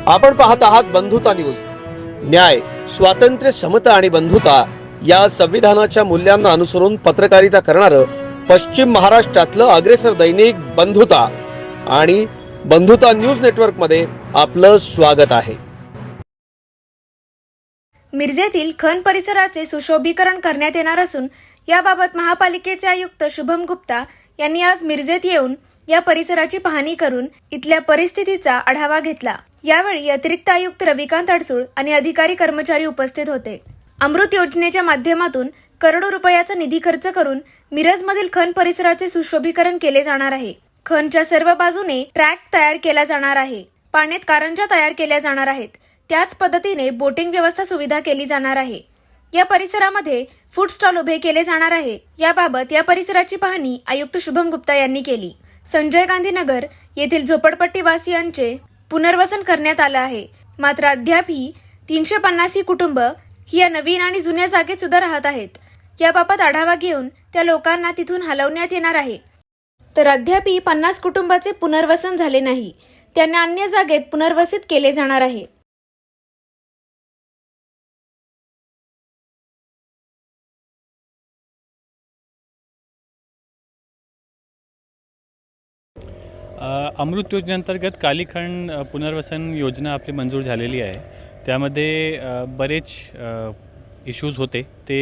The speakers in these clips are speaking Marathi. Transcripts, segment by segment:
आपण पाहत आहात बंधुता न्यूज। न्याय, स्वातंत्र्य, समता आणि बंधुता या संविधानाच्या मूल्यांना अनुसरून पत्रकारिता करणारं पश्चिम महाराष्ट्रातलं अग्रेसर दैनिक बंधुता आणि बंधुता न्यूज नेटवर्क मध्ये आपलं स्वागत आहे। मिरजेतील खण परिसराचे सुशोभीकरण करण्यात येणार असून याबाबत महापालिकेचे आयुक्त शुभम गुप्ता यांनी आज मिरजेत येऊन या परिसराची पाहणी करून इथल्या परिस्थितीचा आढावा घेतला। यावेळी अतिरिक्त आयुक्त रविकांत अडसूळ आणि अधिकारी कर्मचारी उपस्थित होते। अमृत योजनेच्या माध्यमातून करोडो रुपयाचा निधी खर्च करून मिरजमधील खण परिसराचे सुशोभीकरण केले जाणार आहे। खणच्या सर्व बाजूने ट्रॅक तयार केला जाणार आहे। पाण्यात कारंजा तयार केल्या जाणार आहेत। त्याच पद्धतीने बोटिंग व्यवस्था सुविधा केली जाणार आहे। या परिसरामध्ये फूड स्टॉल उभे केले जाणार आहे। याबाबत या परिसराची पाहणी आयुक्त शुभम गुप्ता यांनी केली। संजय गांधी नगर येथील झोपडपट्टी वासियांचे पुनर्वसन करण्यात आलं आहे। मात्र अद्याप ही 350 ही कुटुंब ही या नवीन आणि जुन्या जागेत सुद्धा राहत आहेत। याबाबत आढावा घेऊन त्या लोकांना तिथून हलवण्यात येणार आहे। तर अद्यापही 50 कुटुंबाचे पुनर्वसन झाले नाही। त्यांना अन्य जागेत पुनर्वसित केले जाणार आहे। अमृत योजनेअंतर्गत कालीखंड पुनर्वसन योजना आपली मंजूर झालेली आहे। त्यामध्ये बरेच इश्यूज होते। ते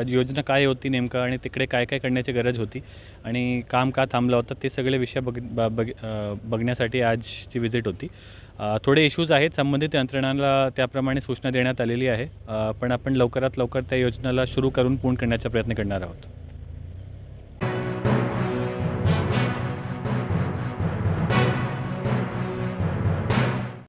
योजना काय होती नेमकं आणि तिकडे काय काय करण्याची गरज होती आणि काम का थांबलं होतं ते सगळे विषय बघण्यासाठी आजची विजिट होती। थोडे इश्यूज आहेत, संबंधित यंत्रणांना त्याप्रमाणे सूचना देण्यात आलेली आहे। पण आपण लवकरात लवकर त्या योजनेला सुरू करून पूर्ण करण्याचा प्रयत्न करणार आहोत।